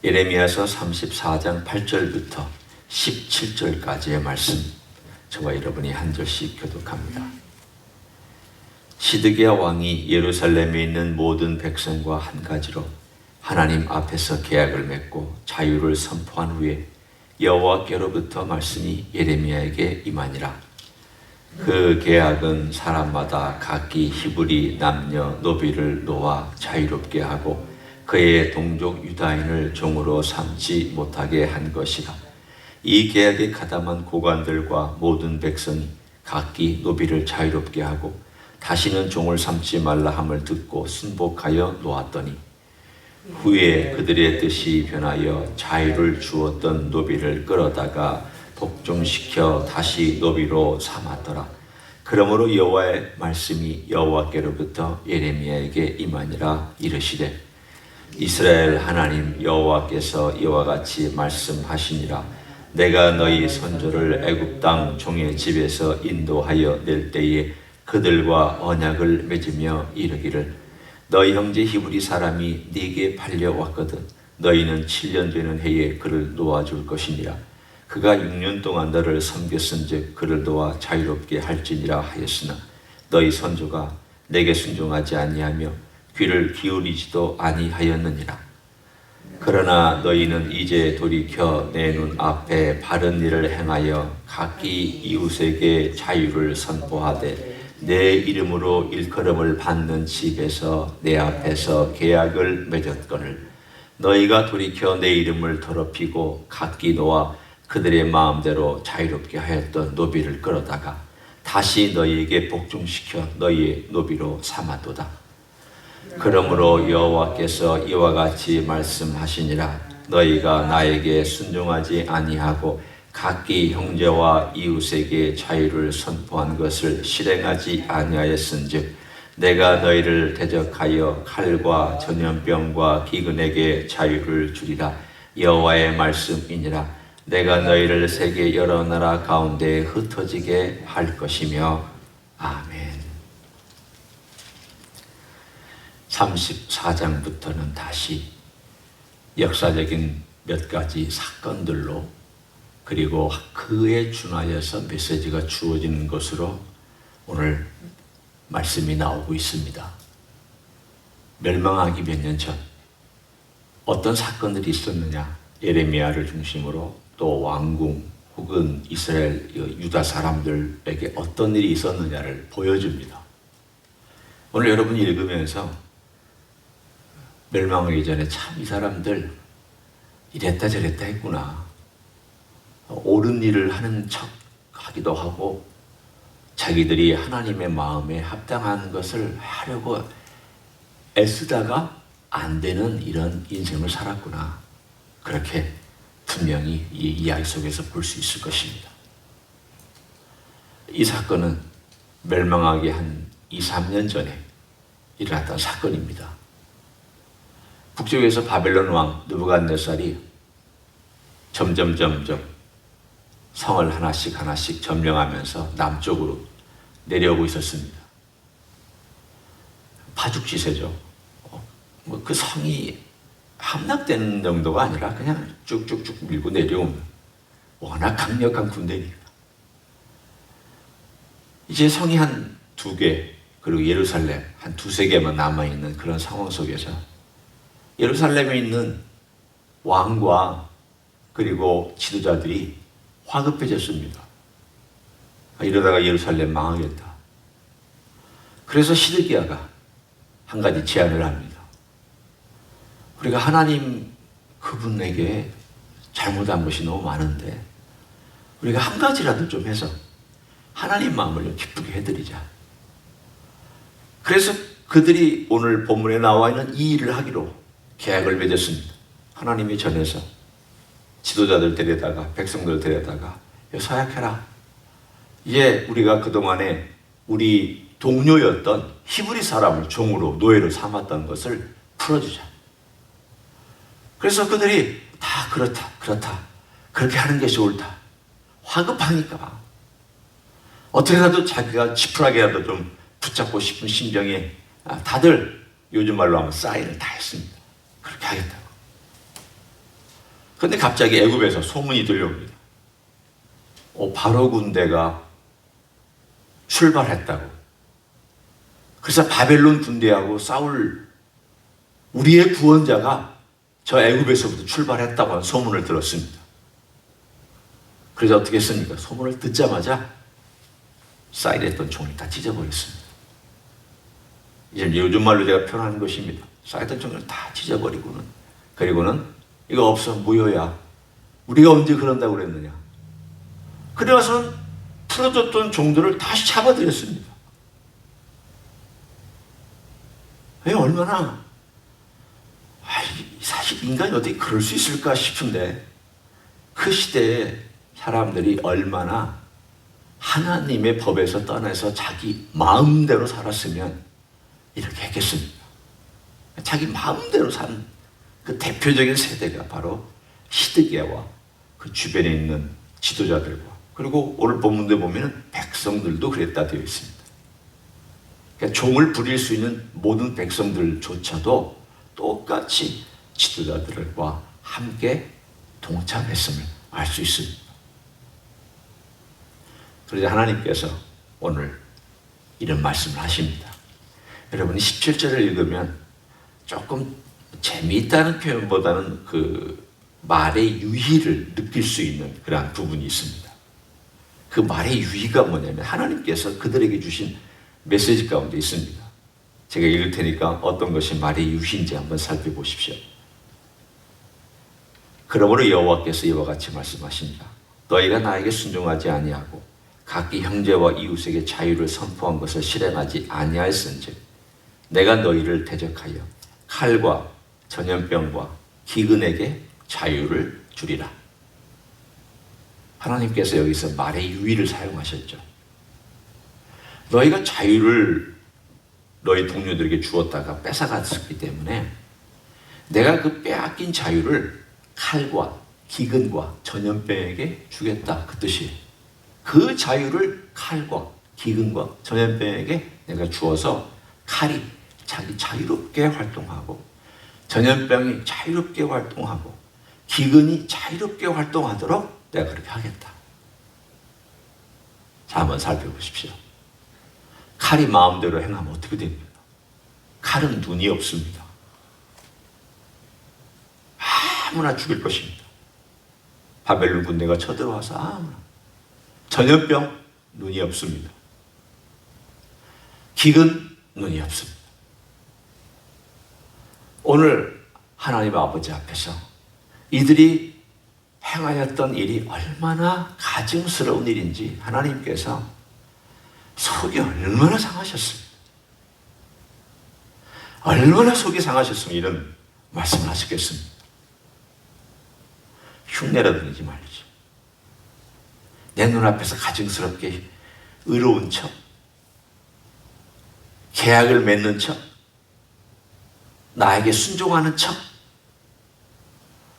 예레미야서 34장 8절부터 17절까지의 말씀, 저와 여러분이 한 절씩 교독합니다. 시드기야 왕이 예루살렘에 있는 모든 백성과 한 가지로 하나님 앞에서 계약을 맺고 자유를 선포한 후에 여호와께로부터 말씀이 예레미야에게 임하니라. 그 계약은 사람마다 각기 히브리 남녀 노비를 놓아 자유롭게 하고 그의 동족 유다인을 종으로 삼지 못하게 한 것이라. 이 계약에 가담한 고관들과 모든 백성이 각기 노비를 자유롭게 하고 다시는 종을 삼지 말라 함을 듣고 순복하여 놓았더니 후에 그들의 뜻이 변하여 자유를 주었던 노비를 끌어다가 복종시켜 다시 노비로 삼았더라. 그러므로 여호와의 말씀이 여호와께로부터 예레미야에게 임하니라. 이르시되 이스라엘 하나님 여호와께서 이와 같이 말씀하시니라. 내가 너희 선조를 애굽 땅 종의 집에서 인도하여 낼 때에 그들과 언약을 맺으며 이르기를 너희 형제 히브리 사람이 네게 팔려왔거든 너희는 7년 되는 해에 그를 놓아줄 것이니라. 그가 6년 동안 너를 섬겼은즉 그를 놓아 자유롭게 할지니라 하였으나 너희 선조가 내게 순종하지 아니하며 귀를 기울이지도 아니하였느니라. 그러나 너희는 이제 돌이켜 내 눈 앞에 바른 일을 행하여 각기 이웃에게 자유를 선포하되 내 이름으로 일컬음을 받는 집에서 내 앞에서 계약을 맺었거늘 너희가 돌이켜 내 이름을 더럽히고 각기 놓아 그들의 마음대로 자유롭게 하였던 노비를 끌어다가 다시 너희에게 복종시켜 너희의 노비로 삼았도다. 그러므로 여호와께서 이와 같이 말씀하시니라. 너희가 나에게 순종하지 아니하고 각기 형제와 이웃에게 자유를 선포한 것을 실행하지 아니하였은즉 내가 너희를 대적하여 칼과 전염병과 기근에게 자유를 주리라. 여호와의 말씀이니라. 내가 너희를 세계 여러 나라 가운데 흩어지게 할 것이며. 아멘. 34장부터는 다시 역사적인 몇 가지 사건들로 그리고 그에 준하여서 메시지가 주어지는 것으로 오늘 말씀이 나오고 있습니다. 멸망하기 몇 년 전 어떤 사건들이 있었느냐, 예레미야를 중심으로 또 왕궁 혹은 이스라엘 유다 사람들에게 어떤 일이 있었느냐를 보여줍니다. 오늘 여러분이 읽으면서 멸망하기 전에 참 이 사람들 이랬다 저랬다 했구나, 옳은 일을 하는 척 하기도 하고 자기들이 하나님의 마음에 합당한 것을 하려고 애쓰다가 안 되는 이런 인생을 살았구나, 그렇게 분명히 이 이야기 속에서 볼 수 있을 것입니다. 이 사건은 멸망하기 한 2, 3년 전에 일어났던 사건입니다. 북쪽에서 바벨론 왕 느부갓네살이 점점 성을 하나씩 점령하면서 남쪽으로 내려오고 있었습니다. 파죽지세죠. 그 성이 함락되는 정도가 아니라 그냥 쭉쭉쭉 밀고 내려오는, 워낙 강력한 군대니까. 이제 성이 한 2개, 그리고 예루살렘 한 2-3개만 남아있는 그런 상황 속에서 예루살렘에 있는 왕과 그리고 지도자들이 화급해졌습니다. 이러다가 예루살렘 망하겠다. 그래서 시드기야가 한 가지 제안을 합니다. 우리가 하나님 그분에게 잘못한 것이 너무 많은데 우리가 한 가지라도 좀 해서 하나님 마음을 좀 기쁘게 해드리자. 그래서 그들이 오늘 본문에 나와 있는 이 일을 하기로 계약을 맺었습니다. 하나님이 전해서 지도자들 데려다가 백성들 데려다가 서약해라. 이제 우리가 그동안에 우리 동료였던 히브리 사람을 종으로 노예로 삼았던 것을 풀어주자. 그래서 그들이 다 그렇다 그렇게 하는 것이 옳다. 화급하니까 어떻게라도 자기가 지푸라기라도 좀 붙잡고 싶은 심정에 다들 요즘 말로 하면 사인을 다 했습니다. 그렇게 하겠다고. 근데 갑자기 애굽에서 소문이 들려옵니다. 바로 군대가 출발했다고. 그래서 바벨론 군대하고 싸울 우리의 구원자가 저 애굽에서부터 출발했다고 하는 소문을 들었습니다. 그래서 어떻게 했습니까? 소문을 듣자마자 쌓여있던 총을 다 찢어버렸습니다. 이제 요즘 말로 제가 표현하는 것입니다. 쌓여있던 총을 다 찢어버리고는, 그리고는 이거 없어, 무효야. 우리가 언제 그런다고 그랬느냐. 그래서는 풀어줬던 종들을 다시 잡아들였습니다. 얼마나, 사실 인간이 어떻게 그럴 수 있을까 싶은데, 그 시대에 사람들이 얼마나 하나님의 법에서 떠나서 자기 마음대로 살았으면 이렇게 했겠습니까? 자기 마음대로 산 그 대표적인 세대가 바로 시드기야와 그 주변에 있는 지도자들과, 그리고 오늘 본문에 보면 백성들도 그랬다 되어 있습니다. 그러니까 종을 부릴 수 있는 모든 백성들조차도 똑같이 지도자들과 함께 동참했음을 알 수 있습니다. 그러자 하나님께서 오늘 이런 말씀을 하십니다. 여러분이 17절을 읽으면 조금 재미있다는 표현보다는 그 말의 유희를 느낄 수 있는 그런 부분이 있습니다. 그 말의 유희가 뭐냐면 하나님께서 그들에게 주신 메시지 가운데 있습니다. 제가 읽을 테니까 어떤 것이 말의 유희인지 한번 살펴보십시오. 그러므로 여호와께서 이와 같이 말씀하십니다. 너희가 나에게 순종하지 아니하고 각기 형제와 이웃에게 자유를 선포한 것을 실행하지 아니하였은즉 내가 너희를 대적하여 칼과 전염병과 기근에게 자유를 주리라. 하나님께서 여기서 말의 유의를 사용하셨죠. 너희가 자유를 너희 동료들에게 주었다가 뺏어갔기 때문에 내가 그 빼앗긴 자유를 칼과 기근과 전염병에게 주겠다, 그 뜻이에요. 그 자유를 칼과 기근과 전염병에게 내가 주어서 칼이 자기 자유롭게 활동하고 전염병이 자유롭게 활동하고 기근이 자유롭게 활동하도록 내가 그렇게 하겠다. 자, 한번 살펴보십시오. 칼이 마음대로 행하면 어떻게 됩니까? 칼은 눈이 없습니다. 아무나 죽일 것입니다. 바벨론 군대가 쳐들어와서 아무나. 전염병, 눈이 없습니다. 기근, 눈이 없습니다. 오늘 하나님 아버지 앞에서 이들이 행하였던 일이 얼마나 가증스러운 일인지 하나님께서 속이 얼마나 상하셨습니다. 얼마나 속이 상하셨으면 이런 말씀을 하시겠습니까? 흉내라든지 말이죠. 내 눈앞에서 가증스럽게 의로운 척, 계약을 맺는 척, 나에게 순종하는 척,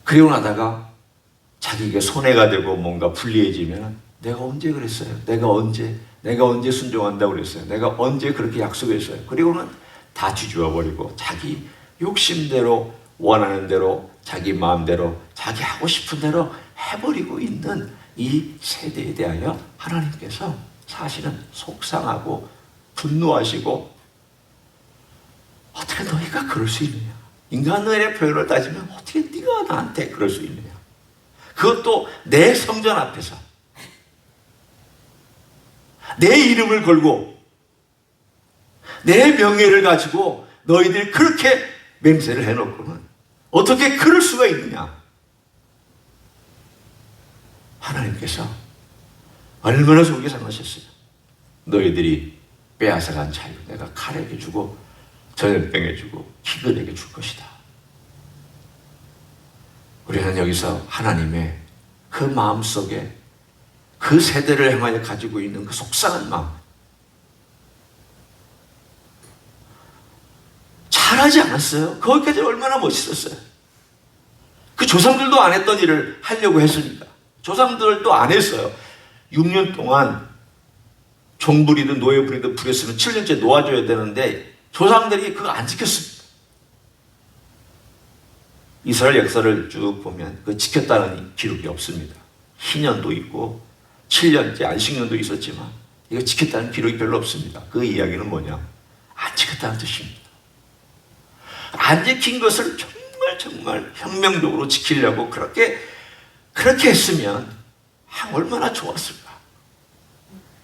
그리고 나다가 자기에게 손해가 되고 뭔가 불리해지면 내가 언제 그랬어요? 내가 언제 순종한다고 그랬어요? 내가 언제 그렇게 약속했어요? 그리고는 다 뒤집어 버리고 자기 욕심대로 원하는 대로 자기 마음대로 자기 하고 싶은 대로 해버리고 있는 이 세대에 대하여 하나님께서 사실은 속상하고 분노하시고 어떻게 너희가 그럴 수 있느냐? 인간의 표현을 따지면 어떻게 네가 나한테 그럴 수 있느냐? 그것도 내 성전 앞에서 내 이름을 걸고 내 명예를 가지고 너희들이 그렇게 맹세를 해놓고는 어떻게 그럴 수가 있느냐? 하나님께서 얼마나 속이 상하셨어요. 너희들이 빼앗아간 자유 내가 칼에게 주고 전염병에 주고 기근에게 줄 것이다. 우리는 여기서 하나님의 그 마음속에 그 세대를 향하여 가지고 있는 그 속상한 마음, 잘하지 않았어요. 거기까지 얼마나 멋있었어요. 그 조상들도 안 했던 일을 하려고 했으니까. 조상들도 안 했어요. 6년 동안 종부리든 노예부리든 부렸으면 7년째 놓아줘야 되는데 조상들이 그거 안 지켰습니다. 이스라엘 역사를 쭉 보면 그 지켰다는 기록이 없습니다. 희년도 있고 7년째 안식년도 있었지만 이거 지켰다는 기록이 별로 없습니다. 그 이야기는 뭐냐? 안 지켰다는 뜻입니다. 안 지킨 것을 정말 혁명적으로 지키려고 그렇게 했으면 얼마나 좋았을까.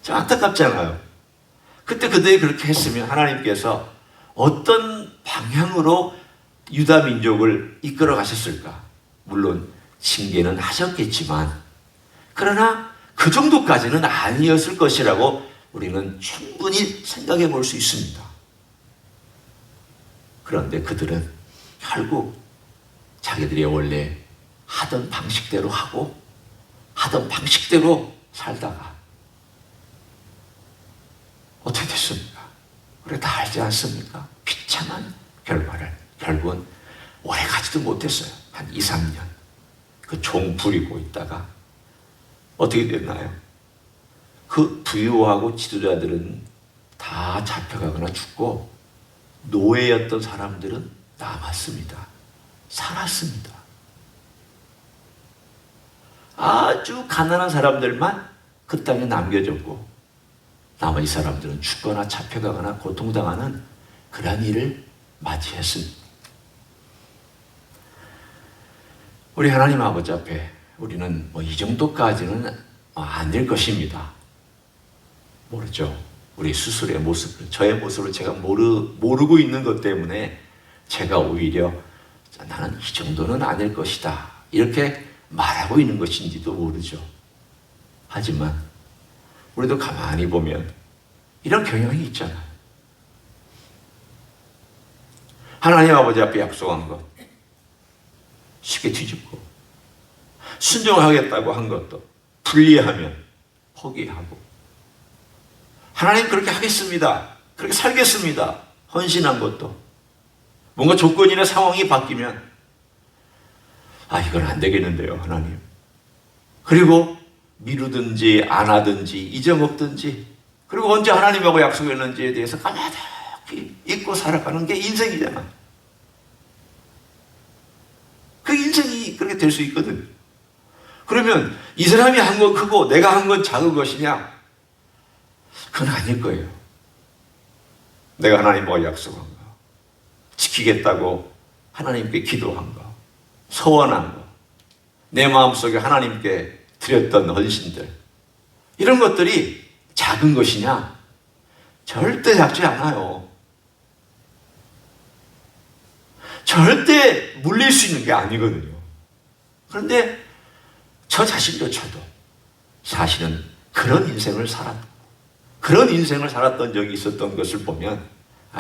참 안타깝잖아요. 그때 그들이 그렇게 했으면 하나님께서 어떤 방향으로 유다 민족을 이끌어 가셨을까? 물론 징계는 하셨겠지만 그러나 그 정도까지는 아니었을 것이라고 우리는 충분히 생각해 볼 수 있습니다. 그런데 그들은 결국 자기들이 원래 하던 방식대로 하고 하던 방식대로 살다가 어떻게 됐습니까? 우리가 다 알지 않습니까? 비참한 결과를 결국은 오래 가지도 못했어요. 한 2, 3년 그 종 부리고 있다가 어떻게 됐나요? 그 부유하고 지도자들은 다 잡혀가거나 죽고 노예였던 사람들은 남았습니다. 살았습니다. 아주 가난한 사람들만 그 땅에 남겨졌고 나머지 사람들은 죽거나 잡혀가거나 고통당하는 그런 일을 맞이했습니다. 우리 하나님 아버지 앞에 우리는 이 정도까지는 안 될 것입니다. 모르죠. 우리 스스로의 모습을, 저의 모습을 제가 모르고 있는 것 때문에 제가 오히려 나는 이 정도는 아닐 것이다 이렇게 말하고 있는 것인지도 모르죠. 하지만 우리도 가만히 보면 이런 경향이 있잖아요. 하나님 아버지 앞에 약속한 것 쉽게 뒤집고 순종하겠다고 한 것도 불리하면 포기하고 하나님 그렇게 하겠습니다. 그렇게 살겠습니다. 헌신한 것도 뭔가 조건이나 상황이 바뀌면 이건 안 되겠는데요, 하나님. 그리고 미루든지 안 하든지 잊어먹든지 그리고 언제 하나님하고 약속했는지에 대해서 까마득히 잊고 살아가는 게 인생이잖아. 그 인생이 그렇게 될 수 있거든. 그러면 이 사람이 한 건 크고 내가 한 건 작은 것이냐? 그건 아닐 거예요. 내가 하나님하고 약속한 거, 지키겠다고 하나님께 기도한 거, 소원한 거, 내 마음속에 하나님께 드렸던 헌신들, 이런 것들이 작은 것이냐? 절대 작지 않아요. 절대 물릴 수 있는 게 아니거든요. 그런데 저 자신조차도 사실은 그런 인생을 살았던 적이 있었던 것을 보면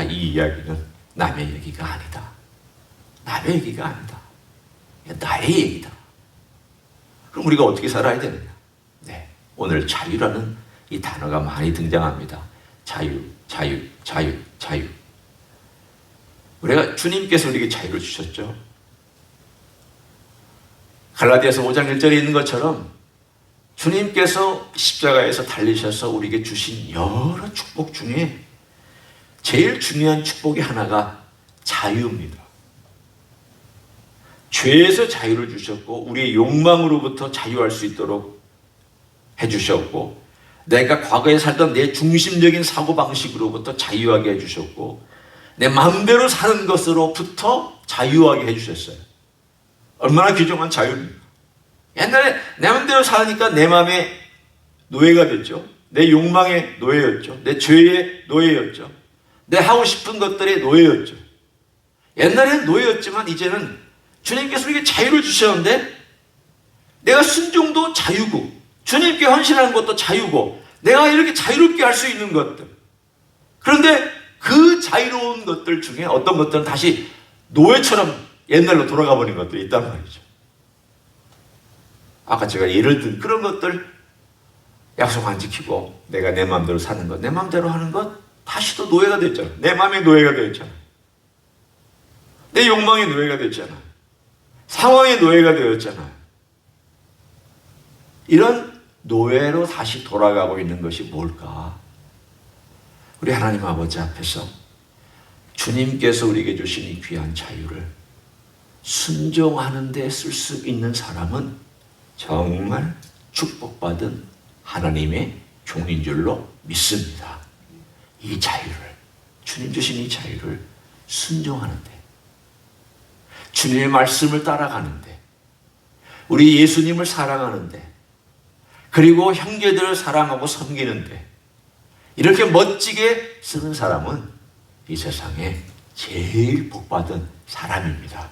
이 이야기는 남의 얘기가 아니다. 남의 얘기가 아니다. 나의 얘기다. 그럼 우리가 어떻게 살아야 되느냐? 네, 오늘 자유라는 이 단어가 많이 등장합니다. 자유. 우리가 주님께서 우리에게 자유를 주셨죠. 갈라디아서 5장 1절에 있는 것처럼 주님께서 십자가에서 달리셔서 우리에게 주신 여러 축복 중에 제일 중요한 축복이 하나가 자유입니다. 죄에서 자유를 주셨고 우리의 욕망으로부터 자유할 수 있도록 해주셨고 내가 과거에 살던 내 중심적인 사고방식으로부터 자유하게 해주셨고 내 마음대로 사는 것으로부터 자유하게 해주셨어요. 얼마나 귀중한 자유입니까? 옛날에 내 마음대로 사니까 내 마음의 노예가 됐죠. 내 욕망의 노예였죠. 내 죄의 노예였죠. 내 하고 싶은 것들의 노예였죠. 옛날에는 노예였지만 이제는 주님께서 우리에게 자유를 주셨는데 내가 순종도 자유고 주님께 헌신하는 것도 자유고 내가 이렇게 자유롭게 할 수 있는 것들. 그런데 그 자유로운 것들 중에 어떤 것들은 다시 노예처럼 옛날로 돌아가 버린 것들이 있단 말이죠. 아까 제가 예를 든 그런 것들, 약속 안 지키고 내가 내 마음대로 사는 것, 내 마음대로 하는 것, 다시 또 노예가 됐잖아. 내 마음의 노예가 되었잖아. 내 욕망의 노예가 됐잖아. 상황의 노예가 되었잖아. 이런 노예로 다시 돌아가고 있는 것이 뭘까? 우리 하나님 아버지 앞에서 주님께서 우리에게 주신 이 귀한 자유를 순종하는 데 쓸 수 있는 사람은 정말 축복받은 하나님의 종인 줄로 믿습니다. 이 자유를, 주님 주신 이 자유를 순종하는데, 주님의 말씀을 따라가는데, 우리 예수님을 사랑하는데, 그리고 형제들을 사랑하고 섬기는데, 이렇게 멋지게 쓰는 사람은 이 세상에 제일 복받은 사람입니다.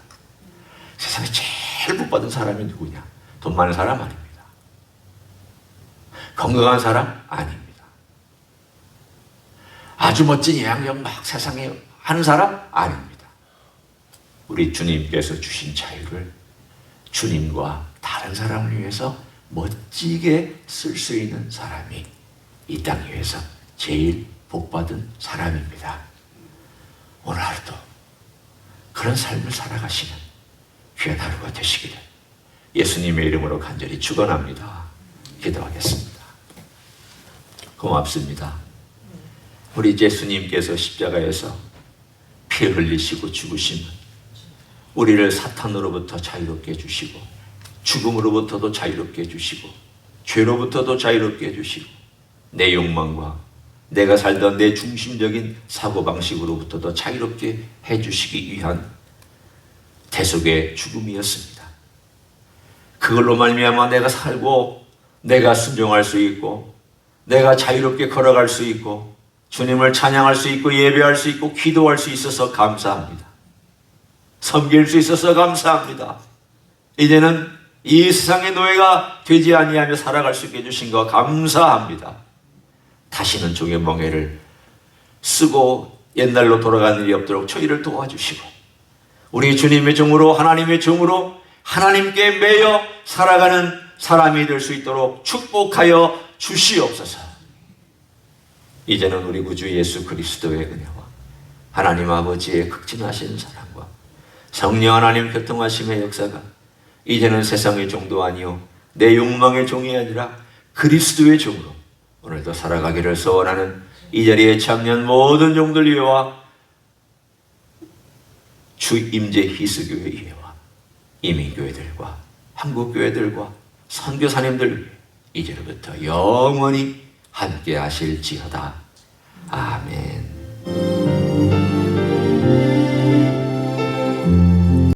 세상에 제일 복받은 사람이 누구냐? 돈 많은 사람 아닙니다. 건강한 사람 아닙니다. 아주 멋진 예양력 막 세상에 하는 사람 아닙니다. 우리 주님께서 주신 자유를 주님과 다른 사람을 위해서 멋지게 쓸 수 있는 사람이 이 땅 위에서 제일 복받은 사람입니다. 오늘 하루도 그런 삶을 살아가시는 귀한 하루가 되시기를 예수님의 이름으로 간절히 축원합니다. 기도하겠습니다. 고맙습니다. 우리 예수님께서 십자가에서 피 흘리시고 죽으심은 우리를 사탄으로부터 자유롭게 해주시고 죽음으로부터도 자유롭게 해주시고 죄로부터도 자유롭게 해주시고 내 욕망과 내가 살던 내 중심적인 사고방식으로부터도 자유롭게 해주시기 위한 대속의 죽음이었습니다. 그걸로 말미암아 내가 살고 내가 순종할 수 있고 내가 자유롭게 걸어갈 수 있고 주님을 찬양할 수 있고 예배할 수 있고 기도할 수 있어서 감사합니다. 섬길 수 있어서 감사합니다. 이제는 이 세상의 노예가 되지 아니하며 살아갈 수 있게 해주신 거 감사합니다. 다시는 종의 멍에를 쓰고 옛날로 돌아가는 일이 없도록 저희를 도와주시고 우리 주님의 종으로 하나님의 종으로 하나님께 매여 살아가는 사람이 될 수 있도록 축복하여 주시옵소서. 이제는 우리 구주 예수 그리스도의 은혜와 하나님 아버지의 극진하신 사랑과 성령 하나님 교통하심의 역사가 이제는 세상의 종도 아니요 내 욕망의 종이 아니라 그리스도의 종으로 오늘도 살아가기를 소원하는 이 자리에 참여한 모든 종들 위에와 주 임재 희수교회 위에와 이민교회들과 한국교회들과 선교사님들 위해 이제로부터 영원히 함께 하실지어다. 아멘.